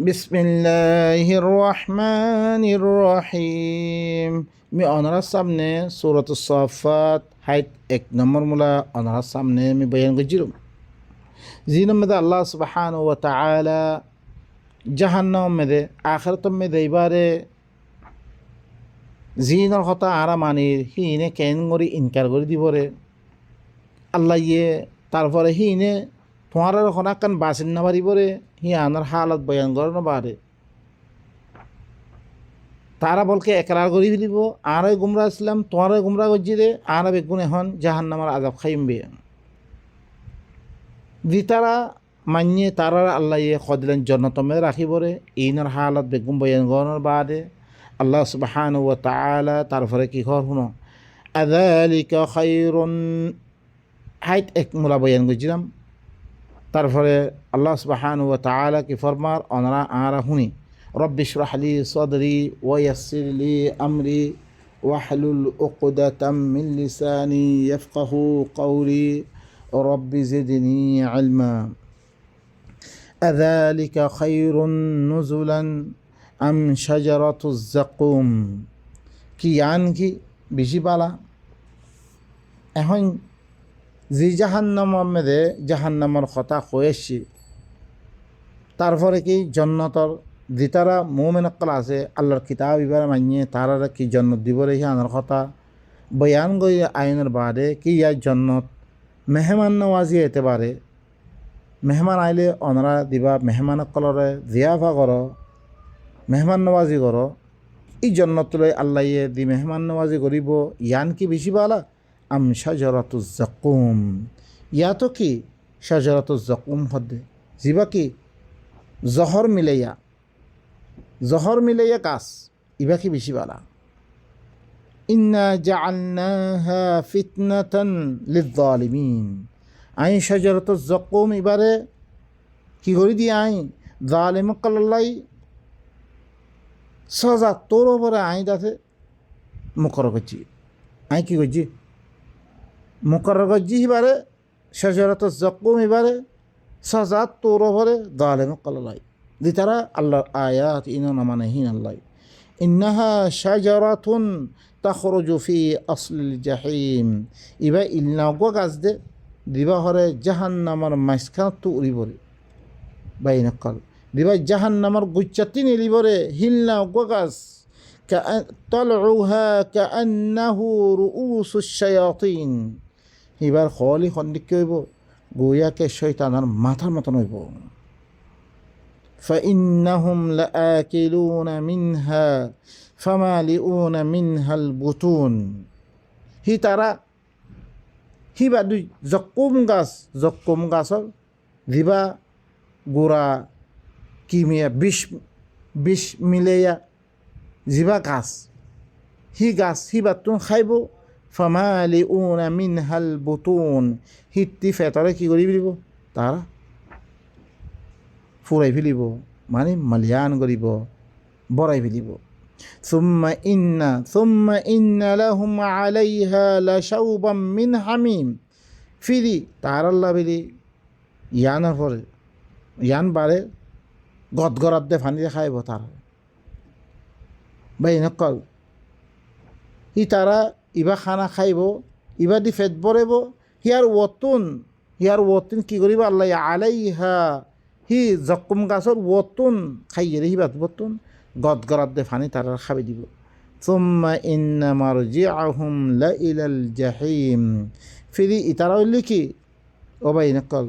বিসমিল্লাহির রহমানির রহিম। আমি অনারার সামনে সূরাত সাফাত হাইট 1 নম্বর মূলা অনারার সামনে আমি বয়ান করছিলাম। জিন মধ্যে আল্লাহ সুবহানাহু ওয়া তাআলা জাহান্নাম মধ্যে আখিরাত মধ্যে এবারে জিনের কথা আরা মানির হিনে কেন করে ইনকার করে দিবরে আল্লাহ ইয়ে তারপরে হিনে তোমার খনাকান বাসিন না পারিবরে হি আনার হালত বয়ান করে না পারে। তারা বলকে একরার করি ফেলিব আরই গুমরা আসলাম তোমার গুমরা করছি রে আর বেগুন এখন জাহান্নামার আজাব খাইমবে দি তারা মানিয়ে তারা আল্লাহ ইয়ে খদিলেন জন্নতমে রাখিবরে ইনার হালত বেগুন বয়ান গণর বাদে আল্লাহ সুবহানাহু ওয়া তাআলা তারপরে কি খবর শুনো আযালিকা খায়রুন হাইট 1 মূলা বয়ান করছিলাম। তারপরে আল্লাহ সুবহানাহু ওয়া তাআলা কি ফরমার অনারা আরা শুনি رب اشرح لي صدري ويسر لي أمري واحلل عقدة من لساني يفقه قولي رب زدني علما أذلك خير نزلا أم شجرة الزقوم কি আন কি বেশি পালা এখন যে জাহান্নামের মধ্যে জাহান্নামের কথা কয়েছি তারপরে কি জন্নতর যে তারা মোমেন অক্কল আছে আল্লাহর কিতাব এবার মানিয়ে তারা কি জন্নত দিব রেখে আনার কথা বয়ান গই আইনের বাদে কি ইয়ার জন্নত মেহমান নওয়াজি এতে পারে মেহমান আইলে অনরা দিবা মেহমান অক্কলরে জিয়াফা করো মেহমান নওয়াজি করো এই জন্নত লই আল্লাহ ইয়ে দি মেহমান নওয়াজি করিব ইয়ান কি বেশি বালা আম শাজারাতুজ জাকুম ইয়া তো কি শাজারাতুজ জাকুম হদে জিবা কি জহর মিলাইয়া কাজ ইবা কি বেশি বালা ইন্না জাআলনাহা ফিতনাতান লিয-যালিমিন আই শাজারাতুজ জাকুম এবারে কি করি দিয়ে আই জালিম কল্লাই সাজা তোর উপরে আই দাতে মুকরর করছি আই কি করছি মুকরর করছি এবারে শাজারাতুজ জাকুম এবারে সাজা তোর উপরে জালিম কল্লাই দি তারা আল্লাহর আয়াত ইনা না মানে হিন আল্লাহ ইন্নাহা শাজারাতুন তাখরুজু ফি আসলিল জাহিম ইবা ইলনাগো গাছ দে দিবা হরে জাহান্নামার মাঝখান তো উড়িবরে বাইনকাল দিবা জাহান্নামার গুচ্চাতি নিলিবরে হিলনাগো গাছ তালউহা কাআন্নাহু রুউসুশ শায়াতিন এবার খলি খন্দিক হইব গোয়াকে শয়তানের মাথার মতন হইব فإنهم لآكلون منها فمالئون منها البطون হি তারা হি বা দুই জক্কুম গাছর দিবা গোড়া কিমিয়া বিষ মিলেয়া জিবা গাছ হি বাতুন খাইব ফামালিউনা মিনহাল বুতুন হিতি ফেতরে কি করি দিব তারা ফুরাই ফেলিব মানে মালিয়ান করিব বড়াই ফেলিব সুম্মা ইন্না লাহুম আলাইহা লাশাউবাম মিন হামিম ফিরি তার আল্লাহ বিলি ইয়ানের পরে ইয়ান বারে গদগরাত দে ফানি দিয়ে খাইব তার বাই নকল হি তারা ইবা খানা খাইব ইবা দি ফেট বরেব হিয়ার ওতুন কি করিব আল্লাহ আলাইহা হি জক্কুম গাছর ওতুন খাইয়ে হি বাত বতুন গদগরাত দে ফানি তারা খাবি দিব সুম্মা ইন্না মারজিআহুম লা ইলাল জাহিম ফিরি ইতারা হইলে কি ও বাই নকল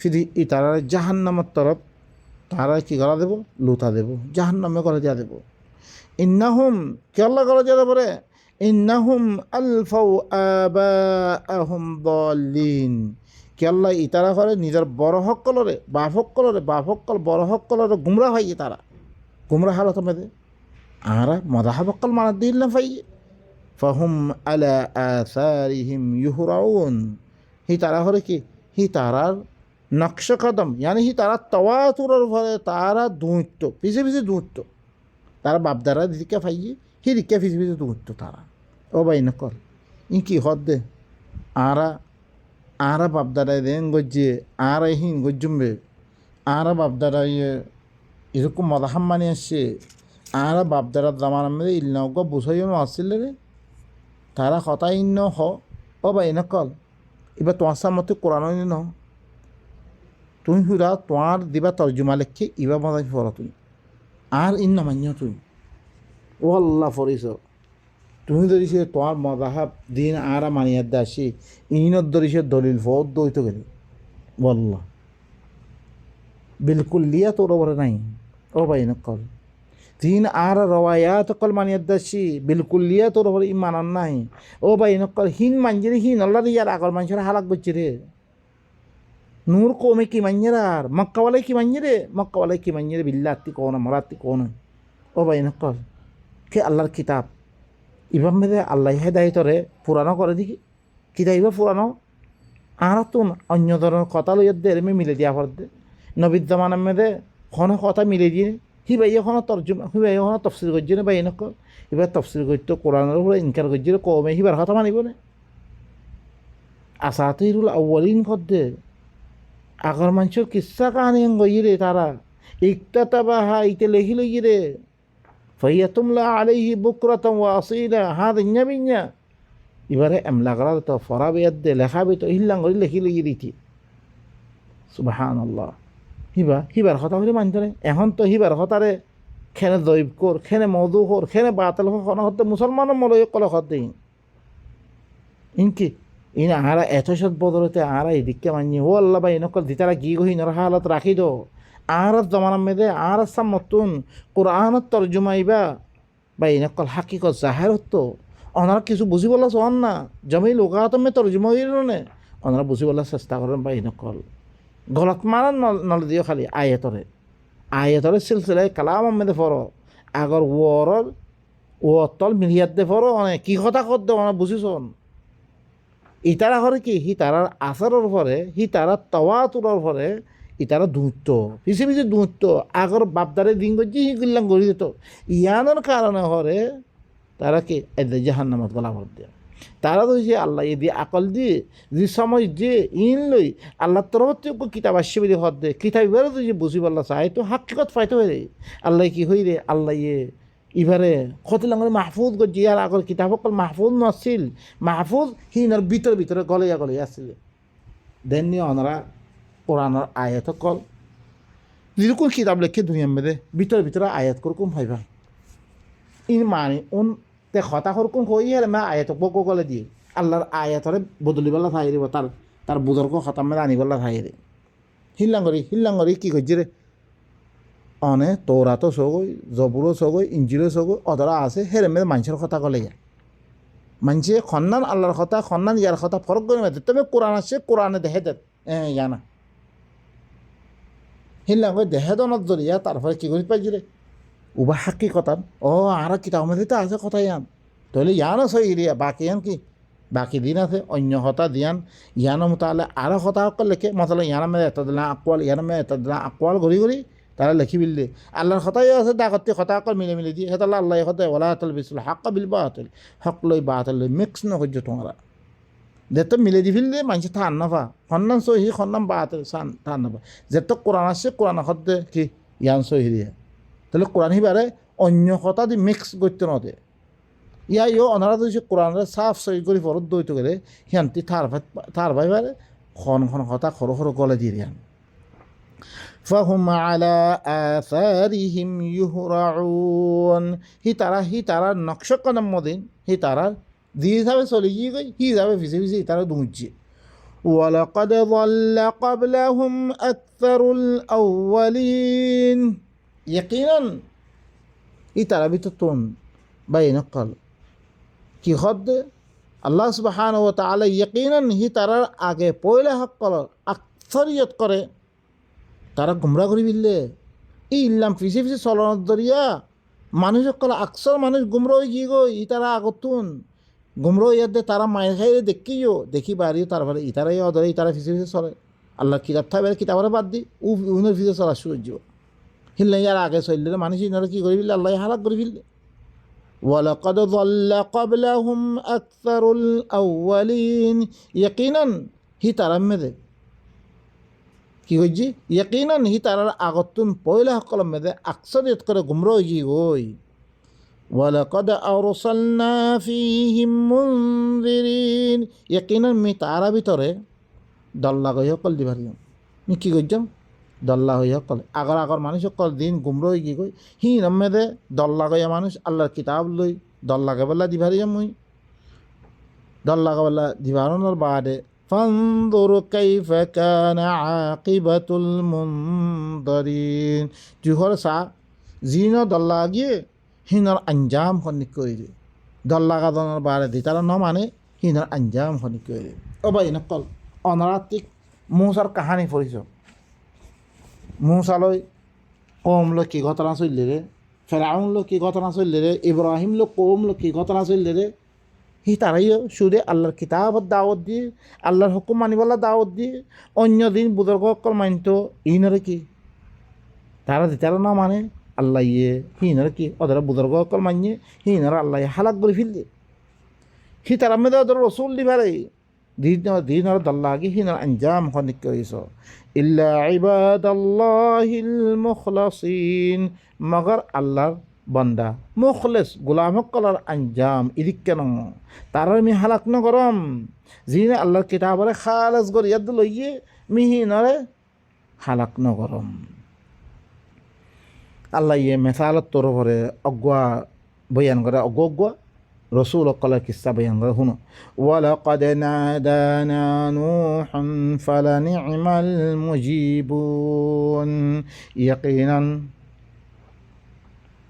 ফিরি ইতারা জাহান্নামের তরফ তারা কি করা দেব লুতা দেব জাহান্নামে করে দিয়া দেব ইন্নাহুম কে আল্লাহ করে দিয়া দেব রে ইন্নাহুম আলফাউ আবাআহুম দাল্লিন কে আল্লাহ ইতারা করে নিজের বড় হকলরে বাপ হকল বড় হকলরে গুমরা ভাইয়ে তারা গুমরা হালত মেদে আরা মদা হকল মানা দিল না ভাইয়ে ফাহুম আলা আসারিহিম ইউহরাউন হি তারা হরে কি হি তারার নকশ কদম ইয়ানি হি তারা তওয়াতুরের ফলে তারা দুইত্য পিছে দুইত্য তারা বাপদারা দিকে ফাইয়ে হি দিকে পিছে দুইত্য তারা ও বাই নকল ই কি হদ দে আরা বাপদারায় দেন গজ্জে আরা হিন গজ্জুম্বে আরা বাপদারায় এরকম মদাহাম মানে আসছে আর বাপদারার জামানার মধ্যে ইল্লাগ বুঝাইও আসছিল রে তারা কথাই ন হ ও বা এনে কল এবার তোমার সামনে কোরআন ন তুমি হুরা তোমার দিবা তর্জমা লেখে ইবা মজাই পড়া তুমি আর ইন মান্য তুমি ও আল্লাহ ফরিস তুমি ধরিছে তোমার মজাহাব দিন আর মানিয়ার দাসি ইনত ধরিছে দলিল ফদ দইতে গেলে বল্লা বিলকুল লিয়া তোর ওপরে নাই ও ভাই নকল তিন আর রওয়ায়াত কল মানিয়ার দাসি বিলকুল লিয়া তোর ওপরে ইমান নাই ও ভাই নকল হিন মানজিরে হিন আল্লাহ ইয়ার আগর মানুষের হালাক করছে রে নূর কমে কি মাঞ্জের আর মক্কাওয়ালাই কি মাঞ্জেরে মক্কাওয়ালাই কি মাঞ্জেরে বিল্লাতি কোন মরাতি কোন ও ভাই নকল কে আল্লাহর কিতাব ইবাম মেদে আল্লাহ হেদায়তরে পুরানো করে দেখি কিতা ইবা পুরানো আর তো অন্য ধরনের কথা লইয়া দে এরমে মিলে দিয়া পড়ে নবীর জামানার মেদে কোনো কথা মিলে দিয়ে হি ভাই এখনো তর্জমা হি ভাই এখনো তফসিল করছি না ভাই নকল এবার তফসিল করতো কোরআনের উপরে ইনকার করছি কমে হিবার কথা মানিব না আসাতিরুল আউয়ালিন কদ্দে আগর মানুষের কিচ্ছা কাহানি গইরে তারা ইকটা তাবাহা ইতে লেখি লই রে ফাইয়া তুমলা আলাইহি বুকরাতাম ওয়া আসিলা হাদ ইন্না এবারে এমলা করার তো ফরাবে দে লেখাবে তো হিল্লাং করে লেখি লই দিতি সুবহানাল্লাহ হিবার কথা হলে মানতে নেই এখন তো হিবার কথারে খেনে দৈব কর খেনে মধু কর খেনে বাতাল কর হতে মুসলমানের মলয় কলে হতে ইনকি ইন আহারা এত সৎ বদলতে আহারা এদিককে মানি ও আল্লাহ ভাই নকল দিতারা কি গহি নর হালত রাখি দো আহারাত জমানার মেদে আর সাম মতুন কোরআনত তর্জমাইবা ভাই নকল হাকিকত জাহের হতো ওনারা কিছু বুঝি বলা চন না জমি লোকাত মে তর্জমা হইল নে ওনারা বুঝি বলার চেষ্টা করেন ভাই নকল গলত মারান নল দিও খালি আয়তরে সিলসিলায় কালাম মেদে ফর আগর ওরর ও তল মিলিয়াত দে ফর অনেক কি কথা কর দে ওনা বুঝিছন ইতারা করে কি হি তারার আচারের পরে হি তারা তওয়াতুরের পরে ইতারা দূরত্ব পিছিয়ে পিছিয়ে দূরত্ব আগর বাপদারে দিন করছি হি করলাম গড়ি দিত ইয়ানোর কারণে হরে তারা কি এদের জাহান্নামত গলা ভর দেয় তারা তো যে আল্লাহ এ দিয়ে আকল দিয়ে যে সময় যে ইন লই আল্লাহ তরফ কিতাব আসছে বলে হর দে কিতাব এবারে তো যে বুঝি বললা চাই তো হাকিকত ফাইতে হয়ে রে আল্লাহ কি হই রে আল্লাহ ইবারে কত লাঙরে মাহফুজ করছি আর আগর কিতাব অকল মাহফুজ নছিল মাহফুজ হিনার ভিতরে গলে আসছিল দেননি ওনারা কোরআনের আয়াত কল যেরকম কিতাব লেখে দুনিয়ার মধ্যে ভিতরে আয়াত করকুম ভাইবা ইন মানে উন তে হতা করকুম হই আর মা আয়াত বক গলে দিয়ে আল্লাহর আয়াতরে বদলিবেলা থাই রে তার বুজর্গ হতাম মেলে আনিবেলা থাই রে হিল্লাঙ্গরি কি করছি রে অনে তোরাতো সগৈ জবুরও সগৈ ইঞ্জিলও সগৈ অদরা আছে হেরে মেয়ে মানুষের কথা কলে যায় মানুষে খন্নান আল্লাহর কথা খন্নান ইয়ার কথা ফরক করে মেয়ে তবে কোরআন আছে কোরআনে দেখে দেখ জানা হিল্লাম করে দেখে দনত জড়িয়া তারপরে কী করি পাইছি রে উবা হাকি কথা ও আর কিতাব মধ্যে তো আছে কথা ইয়ান তাহলে ইয়ানও সই রিয়া বাকি ইয়ান কি বাকি দিন আছে অন্য হতা দিয়ান ইয়ানো মোতালে আরও হতা সকল লেখে মতলব ইয়ার মেয়ে এত দিলা আকোয়াল ইয়ার মেয়ে এত দিলা আকোয়াল ঘুরি তারা লেখি বিললে আল্লাহর কথাই আছে ডাকতে কথা অকল মিলে দিয়ে সেটা আল্লাহ কথা ওলা হাতল বিছিল হাক্কা বিল বাতিল হক লই বাতিল লই মিক্স নকর্য তোমরা যেত মিলে দি ফিললে মানুষ থান নাফা সন্নান সহি সন্নান বাতিল সান থান নাফা যেত কোরআন আছে কোরআন হতে কি ইয়ান সহি দিয়ে তাহলে কোরআন হিবারে অন্য কথা দি মিক্স করতে নদে ইয়ো অনারা তো কোরআনের সাফ সহি করে ফরত দইত গেলে সিয়ান্তি থার ভাইবারে খন কথা সরু গলে দিয়ে দিয়ান فهم على آثارهم يهرعون হি তারা নকশ কদম মদিন হি তারা দিয়ে যাবে চলে গিয়ে গই হি যাবে ভিজে তারা দুমুচ্ছে ولقد ضل قبلهم أكثر الأولين يقينا হি তারা ভিতর তোন বাইন কল কি হদ আল্লাহ সুবহানাহু ওয়া তাআলা ইয়াকিনান হি তারার আগে পয়লা হক কল আকসরিয়ত করে তারা গুমরা করে ফেললে এই ইল্লাম পিছিয়ে চলনত দরিয়া মানুষ কলা আকসর মানুষ গুমরা হয়ে গিয়ে গই ই তারা আগতুন গুমরা ইয়াদ তারা মায়ের খাইয়ে দেখিও দেখি বাড়িও তারপরে ইতারাই অদরে ইতারা পিছিয়ে চলে আল্লাহ কিতাব থাকবে কিতাবরে বাদ দি উনের পিছিয়ে চলা সূর্য হিললে ইয়ার আগে চললে মানুষ ইনারা কী করে ফেললে আল্লাহ হালাক করে ফেললে ওয়ালাকাদ যাল্লা ক্বাবলাহুম আকসারুল আউয়ালিন ইয়াকিনান হি তারা মেদে কি কইছি ইয়াকিনান হি তারার আগতুন পয়লা সকলের মেদে আকসরিয়ত করে গুমরা হয়ে গই ওয়ালাকাদ আরসালনা ফীহিম মুনযিরিন ইয়াকিনান মি তারা ভিতরে দল্লা গই সকল দিবারিয়াম নি কি কইছাম দল্লা হই সকল আগর আগর মানুষ সকল দিন গুমরা হয়ে গই হি নমেদে দল্লা গয়া মানুষ আল্লাহর কিতাব লই দল্লা গবলা দিবারিয়াম মুই দল্লা গবলা দিবারনের বাদে ফানজুর কাইফা কানা আকিবাতুল মুনযিরিন জুহর সা জিনো দল্লা গিয়ে হিনার আঞ্জাম খনি কইরে দল্লা গাদনের বারে দি তারা ন মানে হিনার আঞ্জাম খনি কইরে ও ভাই নকল অনারাতিক মুসার কাহানি পড়িছ মুসালয় কম লো কি ঘটনা চললে রে ফেরাউন লো কি ঘটনা চললে রে ইব্রাহিম লো কম লো কি ঘটনা চললে রে হি তারাইও সুরে আল্লাহর কিতাবত দাওয়াত দিয়ে আল্লাহর হুকুম মানিবলা দাওয়াত দিয়ে অন্য দিন বুজুর্গ অকল মানত ইনরে কি তারা দিতারা না মানে আল্লাহ ইয়ে হিনরে কি ওদের বুজুর্গ অকল মানিয়ে হিনরে আল্লাহ হালাক করে ফেললে হি তারা মেয়েদের ওদের রসুল দিবারে দিনর দল্লাগি হিনর আঞ্জাম খনিক কইছ ইল্লা ইবাদাল্লাহিল মুখলাসিন মগর আল্লাহর বন্দা মুখলেস গোলাম সকলের আঞ্জাম ইদিক কেন তার আমি হালাক নগরম যিনি আল্লাহর কিতাবরে খালেজ করে ইয়াদ লইয়ে মিহিনরে হালাক নগরম আল্লাহ ইয়ে মেসালত তোর ভরে অগুয়া বয়ান করে অগুয়া রসুল সকলের কিস্সা বয়ান করে শুনো ওয়ালাকাদ নাদানা নূহুন ফালানি'মাল মুজিবুন ইয়াকিনান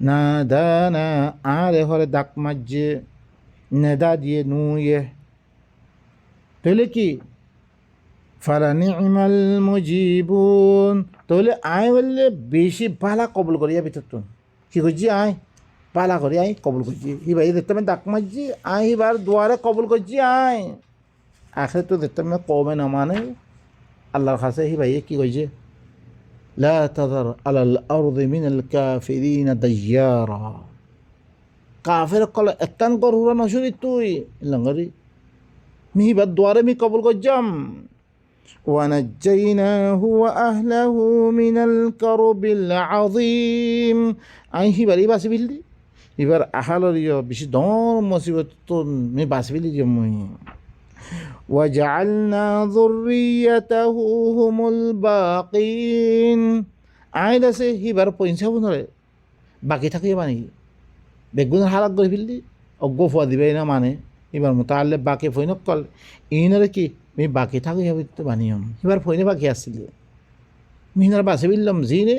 নাদানা আরে হরে ডাক মাঝে নেদা দিয়ে নুয়ে তাহলে কি ফালানি'মাল মুজিবুন তাহলে আয় বললে বেশি বালা কবুল করিয়া ভিতর তুন কি করছি আয় বালা করি আয় কবুল করছি হিবাই দেখতে ডাক মাঝছি আয় হিবার দুয়ারে কবুল করছি আয় আখরে তো দেখতে কমে না মানে আল্লাহর কাছে হিবাই কি কইছে লা তাযার আলাল আরদি মিনাল কাফিরিনা দাইয়ারা কাফের কল একটান কর হুরা নসুরি তুই লঙ্গরি মিহিবার দুয়ারে মি কবুল করজাম ওয়ানাজ্জাইনাহু ওয়া আহলাহু মিনাল কারবিল আযীম আই হিবারি বাসি বিলদি এবার আহালর বেশি দম মুসিবত তো মি বাসি বিলি মই وجعلنا ذريته هم الباقين আইন আছে হিবার পয়সা বনরে বাকি থাকে মানে বেগুনের হালাক করে ফেললি অজ্ঞ ফুয়া দিবে না মানে এবার মোতালে বাকি ফইনক কল ইনরে কি মি বাকি থাকি হবে তো বানিয়ম এবার ফইনে বাকি আসছিল মিহিনার বাসে বিললাম জিনে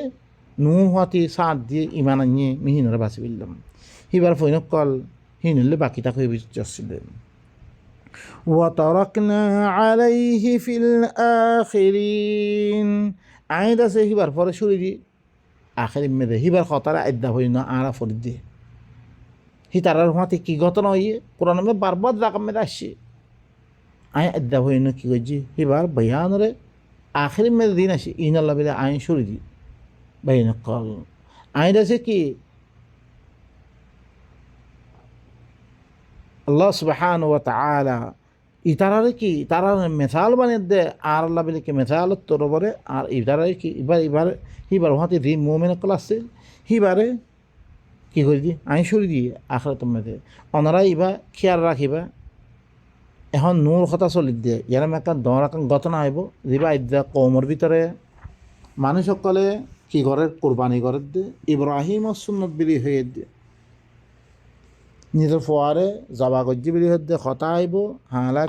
নু হাতি সাত দিয়ে ইমান আনিয়ে মিহিনার বাসে বিললাম এবার ফইনক কল হিনলে বাকি থাকি হবে আসছিল وتركنا عليه في الآخرين আইন আছে হিবার পরে শুরু দি আখের মেদে হিবার খতারা আদ্যা হই না আরা ফরি দিয়ে হি তারার হাতে কি ঘটনা হইয়ে কোরআন মে বারবার রাকাম মেদে আসছে আই আদ্যা হই না কি কইছি হিবার বয়ানরে আখের মেদে দিন আসে ইনাল্লাহ বিলে আইন শুরু দি বাইন কল আইন আছে কি আল্লাহ সুবহানাহু ওয়া তাআলা ইতারারে কি তারার মেসাল বানিয়ে দে আর আল্লাহ বলে কি মেসাল তোর বরে আর ইতারারে কি এবার হিবার হাতে রি মুমিন কল আসছে হিবারে কি করে দি আইন শুরু দিয়ে আখরে তোমাদের অনারা ইবা খেয়াল রাখিবা এখন নূর কথা চলি দিয়ে ইয়ার একটা দরাকান ঘটনা হইব যেবা ইদা কৌমর ভিতরে মানুষ সকলে কি ঘরের কোরবানি করে দে ইব্রাহিম সুন্নত বিলি হয়ে দিয়ে নিজের ফোয়ারে জবা গজ্জি বিলি হয়ে কথা আইব হালা